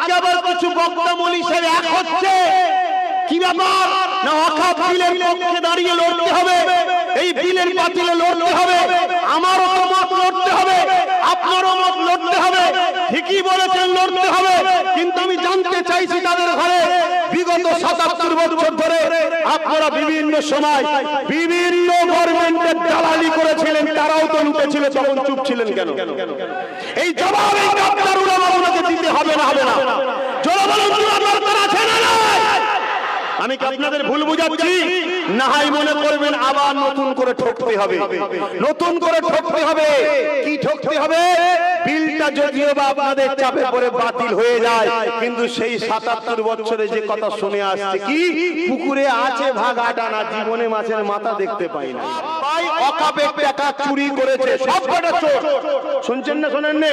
আজকে আবার কিছু বক্তা মৌলী সাহেব এক হচ্ছে, কি ব্যাপার না ওয়াকফ বিলের পক্ষে দাঁড়িয়ে লড়তে হবে, এই বিলের বাতিলে লড়তে হবে, আমারও মত লড়তে হবে, আপনারও মত লড়তে হবে। ঠিকই বলেছেন, লড়তে হবে, কিন্তু আমি জানতে চাইছি তাদের ঘরে বিগত ৭৭ বছর ধরে আপনারা বিভিন্ন সময় বিভিন্ন গভর্নমেন্টের দালালি করেছিলেন, তারাও তো লুটেছিল, তখন চুপ ছিলেন কেন? এই জবাব এই ডাক্তার উলামাগুলোকে দিতে হবে না, হবে না? জোরে বলুন, দরকার আছে না নাই? আমি কি আপনাদের ভুল বুঝাচ্ছি? না হয় মনে করবেন আবার নতুন করে ঠকতে হবে, নতুন করে ঠকতে হবে। কি ঠকতে হবে? বিলটা যদিও বা আপনাদের চাপে পড়ে বাতিল হয়ে যায়, কিন্তু সেই ৭৭ বছরে যে কথা শুনে আসছে, কি পুকুরে আছে ভাগ আটানা, জীবনে মাছের মাথা দেখতে পাই না। ভাই ওয়াকফের টাকা চুরি করেছে, সব কটা চোর। শুনছেন না শোনেন না?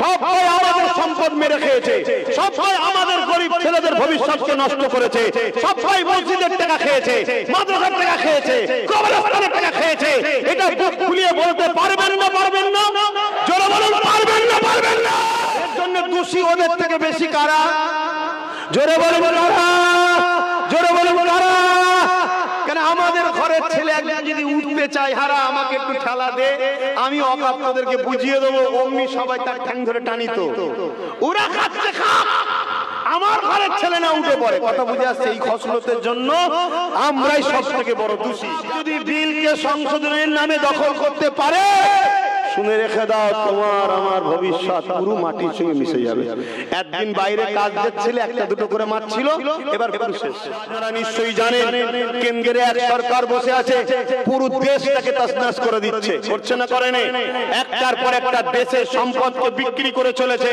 সব ভাই আমাদের সম্পদ মেরে খেয়েছে, সব ভাই আমাদের গরিব ছেলেদের ভবিষ্যৎকে নষ্ট করেছে, সব ভাই মসজিদের টাকা খেয়েছে, মাদ্রাসার টাকা খেয়েছে, কবরস্থানের টাকা খেয়েছে। এটা বুক খুলিয়ে বলতে পারবেন না, পারবেন না? জোরে বলুন, পারবেন না, পারবেন না? এর জন্য দোষী ওদের থেকে বেশি কারা? জোরে বলুন কারা? জোরে বলুন কারা? কেন আমাদের ঘরের ছেলে একজন যদি উঠতে চায়, হারা আমাকে একটু ঠেলা দে, আমি ওয়াকফ তাদেরকে বুঝিয়ে দেবো, অমনি সবাই তার ঠ্যাং ধরে টানিত। ওরা খাচ্ছে, খাক, আমার ঘরের ছেলে না উঠে পড়ে। কথা বুঝে আসছে? এই খসলতের জন্য আমরাই সব থেকে বড় দোষী। যদি বিলকে সংশোধনের নামে দখল করতে পারে, শুনে রেখে দাও, তোমার আমার ভবিষ্যৎ পুরো মাটির সঙ্গে মিশে যাবে। একদিন বাইরে কাজ দেখছিল, একটা দুটো করে মাছ ছিল, এবার পুরো শেষ। আপনারা নিশ্চয়ই জানেন, কেন্দ্রে এক সরকার বসে আছে, পুরো দেশটাকে তছনছ করে দিচ্ছে, করছে না করে না? একটার পর একটা দেশের সম্পদকে বিক্রি করে চলেছে।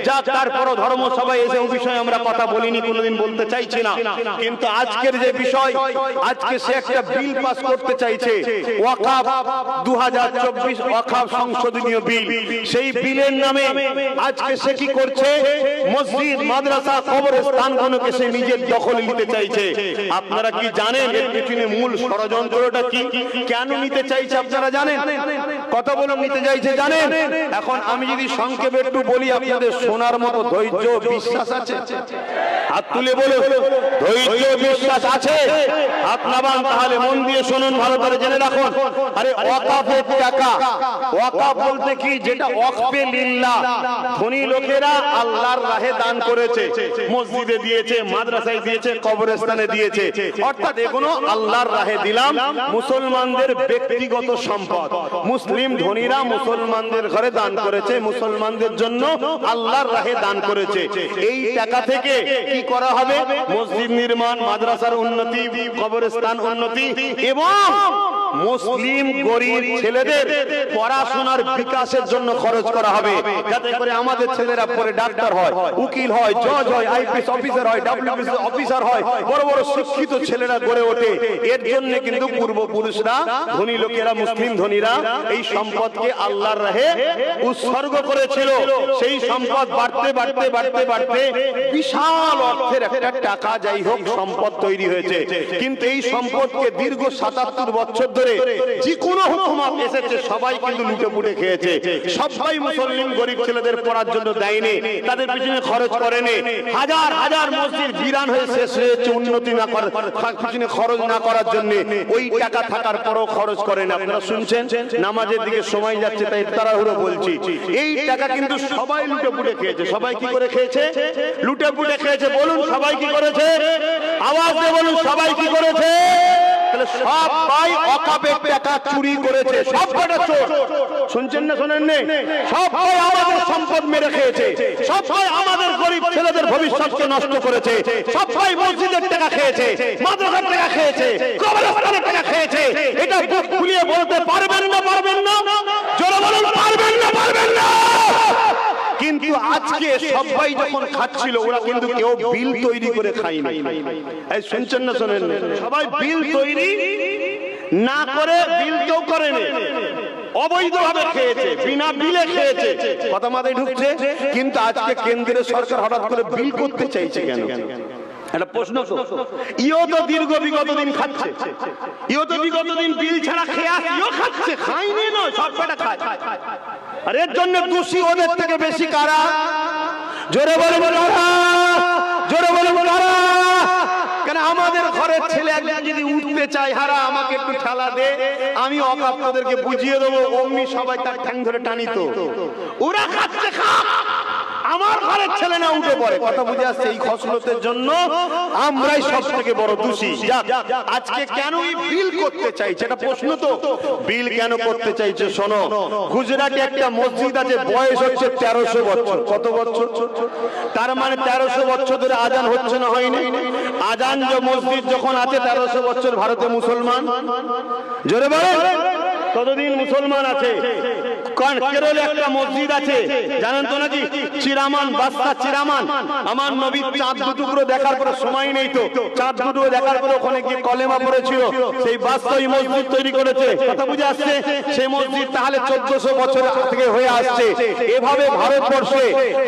যা তারপরও ধর্মসভায় এসে ওই বিষয়ে আমরা কথা বলিনি, কোনোদিন বলতে চাইছি না। কিন্তু আজকের যে বিষয়, আজকে সে একটা বিল পাস করতে চাইছে, ওয়াকফ 2024 ওয়াকফ সংশোধনীয় বিল। সেই বিলের নামে আজকে সে কি করছে? মসজিদ, মাদ্রাসা, কবরস্থানগুলোকে সে নিজের দখলে নিতে চাইছে। আপনারা কি জানেন এর পিছনে মূল ষড়যন্ত্রটা কি? কেন নিতে চাইছে আপনারা জানেন? কথা বলুন, নিতে চাইছে জানেন? এখন আমি যদি সংক্ষেপে একটু বলি, আপনাদের শোনার মতো ধৈর্য বিশ্বাস আছে? হাত তুলে বলুন, ধৈর্য বিশ্বাস আছে? আপনারা তাহলে মন দিয়ে শুনুন, ভালো করে জেনে রাখুন। আরে ওয়াকফের টাকা, ওয়াকফ বলতে কি? যেটা ওয়াকফে লিল্লাহ, ধনী লোকেরা আল্লাহর রাহে দান করেছে, মসজিদে দিয়েছে, মাদ্রাসায় দিয়েছে, কবরস্থানে দিয়েছে, অর্থাৎ এগুলো আল্লাহর রাহে দিলাম। মুসলমানদের ব্যক্তিগত সম্পদ, মুসলিম ধনীরা মুসলমানদের ঘরে দান করেছে, মুসলমানদের জন্য আল্লাহর রাহে দান করেছে। এই টাকা থেকে কি করা হবে? মসজিদ নির্মাণ, মাদ্রাসার উন্নতি, কবরস্থান উন্নতি এবং মুসলিম গরিব ছেলেদের পড়াশোনার বিকাশের জন্য খরচ করা হবে, যাতে করে আমাদের ছেলেরা পরে ডাক্তার হয়, উকিল হয়, জজ হয়, আইপিএস অফিসার হয়, ডব্লিউবিসি অফিসার হয়, বড় বড় শিক্ষিত ছেলেরা গড়ে ওঠে। এর জন্য কিন্তু পূর্বপুরুষরা, ধনী লোকেরা, মুসলিম ধনীরা এই সম্পদকে আল্লাহর রাহে উৎসর্গ করেছিল। সেই সম্পদ বাড়তে বাড়তে বাড়তে বাড়তে বিশাল অর্থের একটা টাকা, যাই হোক, সম্পদ তৈরি হয়েছে। কিন্তু এই সম্পদকে দীর্ঘ ৭৭ বছর ধরে যে কোনো হুকুমত এসেছে, সবাই কিন্তু লুটে পুটে খেয়েছে। সবাই মুসলিম গরিব ছেলেদের পড়ার জন্য দেয়নি, তাদের পিছনে খরচ করেনি। হাজার হাজার মসজিদ বিরান হয়ে শেষ হয়েছে, উন্নতি না করার পিছনে খরচ না করার জন্য। ওই টাকা থাকার পরও খরচ করেন। আপনারা শুনছেন, নামাজের দিকে সময় যাচ্ছে তাই তাড়াহুড়ো বলছি। এই টাকা কিন্তু সবাই লুটে পুটে খেয়েছে। সবাই কি করে খেয়েছে? লুটে পুটে খেয়েছে। বলুন, সবাই কি করেছে? আওয়াজ দিয়ে বলুন, সবাই কি করেছে? সব ভাই ওয়াকফের টাকা চুরি করেছে, সব কটা চোর। শুনছেন না শোনেন না? সব ভাই আমাদের সম্পদ মেরে খেয়েছে, সব ভাই আমাদের গরিব ছেলেদের ভবিষ্যৎকে নষ্ট করেছে, সব ভাই মসজিদের টাকা খেয়েছে, মাদ্রাসার টাকা খেয়েছে, কবরস্থানের টাকা খেয়েছে। এটা বুক খুলিয়ে বলতে পারবেন না, পারবেন না? জোরে বলুন, পারবেন না, পারবেন না? কিন্তু আজকে সবাই যখন খাচ্ছিল, ওরা কিন্তু কেউ বিল তৈরি করে খায়নি। এই শুনছেন না শোনেন না? সবাই বিল তৈরি না করে, বিল কেউ করেনি, অবৈধভাবে খেয়েছে, বিনা বিলে খেয়েছে। কথা মাথায় ঢুকছে? কিন্তু আজকে কেন্দ্রের সরকার হঠাৎ করে বিল করতে চাইছে কেন? একটা প্রশ্ন তো। ইও তো দীর্ঘ বিগত দিন খাচ্ছে, ইও তো বিগত দিন বিল ছাড়া খেয়ে আসিও খাচ্ছে, খাইনি নয়, সব কটা খায়। আর এর জন্য দোষী ওদের থেকে বেশি কারা? জোরে বলে বলো। ঘরের ছেলে একজন যদি উঠতে চায়, হারা আমাকে একটু ঠেলা দে, আমি অকাপ তোদেরকে বুঝিয়ে দেবো, অমনি সবাই তার ঠ্যাং ধরে টানিত। ওরা খাচ্ছে খাক, আমার ঘরের ছেলে না উঠে পড়ে। কথা বুঝে আসছে? এই খসলতের জন্য আমরাই সব থেকে বড় দোষী। আজকে কেন এই বিল করতে চাইছে, এটা প্রশ্ন তো। বিল কেন করতে চাইছে শোনো। গুজরাটে একটা মসজিদ আছে, বয়স হচ্ছে 1300 বছর। কত বছর? তার মানে 1300 বছর ধরে আজান হচ্ছে না, হয়নি? আজান যে মসজিদ যখন আছে 1300 বছর, ভারতে মুসলমান জোরে বলে কতদিন মুসলমান আছে? কেরলে একটা মসজিদ আছে, জানেন তো নাকি? চিরামান, বাদশা চিরামান। আমার নবী চাঁদ দুটুকরো দেখার পরে, সময় নেই তো, চাঁদ দুটুকরো দেখার পরে ওখানে গিয়ে কলেমা পড়েছিল। সেই বাদশা ওই মসজিদ তৈরি করেছে। কথা বুঝে আসছে? সেই মসজিদ তাহলে 1400 বছর থেকে হয়ে আসছে। এভাবে ভারতবর্ষে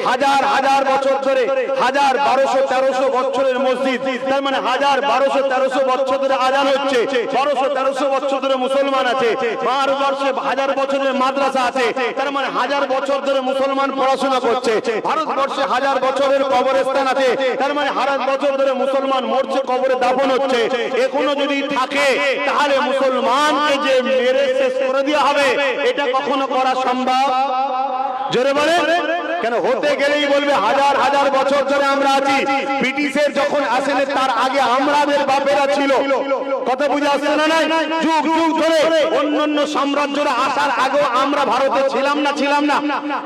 হাজার হাজার বছর ধরে, 1200-1300 বছরের মসজিদ, তার মানে 1200-1300 বছর ধরে আজান হচ্ছে। 1200-1300 বছর ধরে মুসলমান আছে। ভারতবর্ষে 1000 বছরের মাদ্রাসা আছে, তার মানে 1000 বছর ধরে মুসলমান পড়াশোনা করছে। ভারতবর্ষে 1000 বছরের কবরস্থান আছে, তার মানে 1000 বছর ধরে মুসলমান মরছে, কবরে দাফন হচ্ছে। এখনো যদি থাকে তাহলে মুসলমানকে যে মেরে শেষ করে দেওয়া হবে, এটা কখনো করা সম্ভব? জোরে বলে কেন? হতে গেলেই বলবে হাজার হাজার বছর ধরে আমরা আছি। ব্রিটিশের যখন আসেন তার আগে আমাদের বাপেরা ছিল। কথা বুঝে আসছে না? নাই যুগ যুগ ধরে অন্যান্য সাম্রাজ্যরা আসার আগেও আমরা ভারতে ছিলাম না?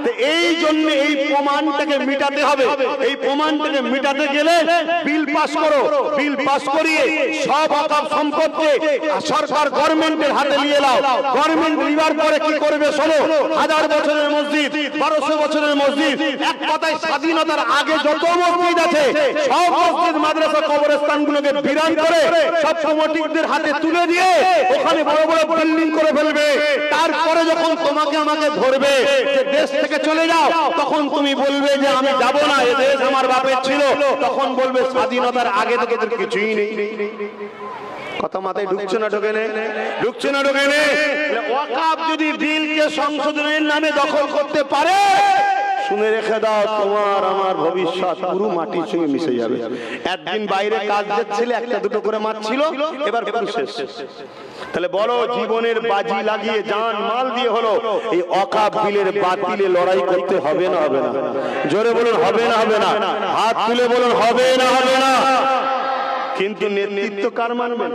তো এই জন্য এই প্রমাণটাকে মিটাতে হবে। এই প্রমাণটাকে মিটাতে গেলে বিল পাস করো। বিল পাস করিয়ে সব অকাপ সম্পদকে সরকার গভর্নমেন্টের হাতে নিয়ে নাও। গভর্নমেন্ট নেওয়ার পরে কি করবে শোনো। 1000 বছরের মসজিদ, 1200 বছরের মসজিদ, এক কথায় স্বাধীনতার আগে যত মসজিদ আছে সব মসজিদ, মাদ্রাসা, কবরস্থানগুলোকে বিরান করে সব কমিটিদের হাতে তুলে দিয়ে ওখানে বড় বড় বিল্ডিং করে ফেলবে। তারপরে যখন তোমাকে আমাকে ধরবে যে দেশ থেকে চলে যাও, তখন তুমি বলবে যে আমি যাব না, এ দেশ আমার বাপের ছিল। তখন বলবে স্বাধীনতার আগে থেকে তোর কিছুই নেই। কথা মাথায় ঢুকছে না? ঢোকে না? ঢুকছে না? ঢোকে না? ওয়াকফ যদি বিলকে সংশোধনের নামে দখল করতে পারে, শুনে রেখে দাও, তোমার আমার ভবিষ্যৎ পুরো মাটির সঙ্গে মিশে যাবে। একদিন বাইরে কাজ যাচ্ছিলে, একটা দুটো করে মারছিল, এবার পুরো শেষ। তাহলে বলো, জীবনের বাজি লাগিয়ে জান মাল দিয়ে হলো এই ওয়াকফ বিলের বাতিলে লড়াই করতে হবে না? হবে না? জোরে বলুন, হবে না? হবে না? হাত তুলে বলুন, হবে না? হবে না? কিন্তু নেতৃত্ব কার মানবেন?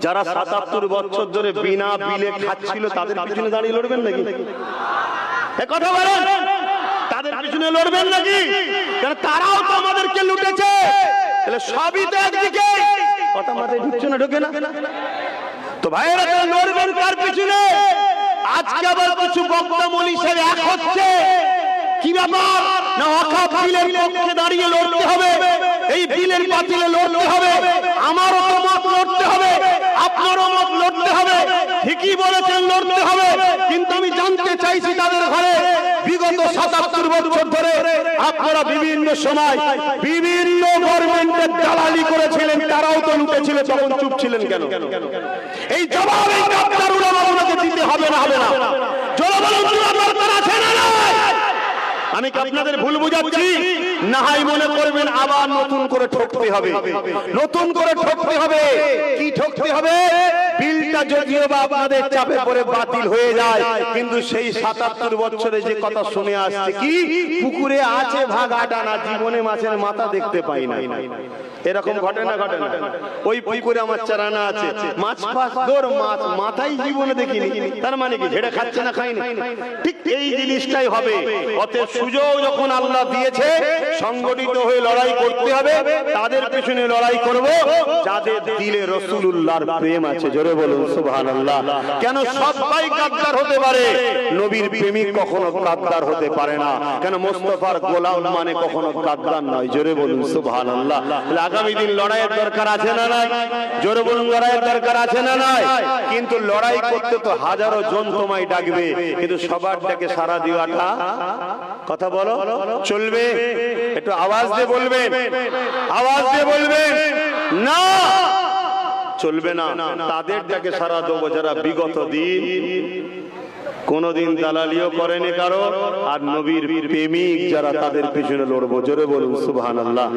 যারা 77 বছর ধরে বিনা বিলে খাচ্ছিল, তাদের পিছনে দাঁড়িয়ে লড়বেন নাকি? কথা বলেন, তাদের পিছনে লড়বেন নাকি? কারণ তারাও তো আমাদেরকে লুটেছে। তাহলে সবই তো একদিকে। কথা মাথায় ঢুকছে না? ঢোকে না? তো ভাইয়েরা, লড়বেন কার পিছনে? আজকে আবার কিছু বক্তা মনীষী এক হচ্ছে। কি ব্যাপার? না ওয়াকফ বিলের পক্ষে দাঁড়িয়ে লড়তে হবে, এই বিলের বাতিলে লড়তে হবে, আমারও তো মত লড়তে হবে, আপনারও মত লড়তে হবে। ঠিকই বলেছেন, লড়তে হবে। কিন্তু আমি জানতে চাইছি তাদের ঘরে বিগত 77 বছর ধরে আপনারা বিভিন্ন সময় বিভিন্ন গভর্নমেন্টের দালালি করেছিলেন, তারাও তো লুটেছিল, তখন চুপ ছিলেন কেন? এই জবাব এই ডাক্তার উলামাকে দিতে হবে না? হবে না? চলো বলুন, দরকার আছে না? আমি কি আপনাদের ভুল বুঝাচ্ছি? না হয় মনে করবেন আবার নতুন করে ঠকতে হবে। নতুন করে ঠকতে হবে। কি ঠকতে হবে? বিলটা যদিও বা আপনাদের চাপে পড়ে বাতিল হয়ে যায়, কিন্তু সেই 77 বছরে যে কথা শুনে আসছে, কি পুকুরে আছে ভাগ আটানা, জীবনে মাছের মাথা দেখতে পাই না। এরকম ঘটে না? ঘটে না? ওই পুকুরে আমার চারানা আছে, মাছ পাস দৌড়, মাছ মাথায় জীবনে দেখিনি। তার মানে কি ঝেড়ে খাচ্ছে না, খাইনি? ঠিক এই জিনিসটাই হবে। অতএব সুযোগ যখন আল্লাহ দিয়েছে, সংগঠিত হয়ে লড়াই করতে হবে। তাদের পিছনে লড়াই করব যাদের দিলে রাসূলুল্লাহর প্রেম আছে। জোরে বলুন সুবহানাল্লাহ। কেন সবাই গাদ্দার হতে পারে, নবীর প্রেমিক কখনো গাদ্দার হতে পারে না। কেন মুস্তাফার গোলাম মানে কখনো গাদ্দার নয়। জোরে বলুন সুবহানাল্লাহ। আগামী দিন লড়াইয়ের দরকার আছে না নাই? জোরে বলুন, লড়াইয়ের দরকার আছে না নাই? কিন্তু লড়াই করতে তো হাজারো জন তোমায় ডাকবে, কিন্তু সবার ডাকে সাড়া দেওয়াটা, কথা বলো, চলবে? একটু আওয়াজ দিয়ে বলবেন, আওয়াজ দিয়ে বলবেন, না চলবে না। তাদের ডাকে সাড়া দেবো যারা বিগত দিন কোনদিন দালালিও করেনি কারো, আর নবীর প্রেমিক যারা, তাদের পিছনে লড়বো। জোরে বলুন সুবহানাল্লাহ।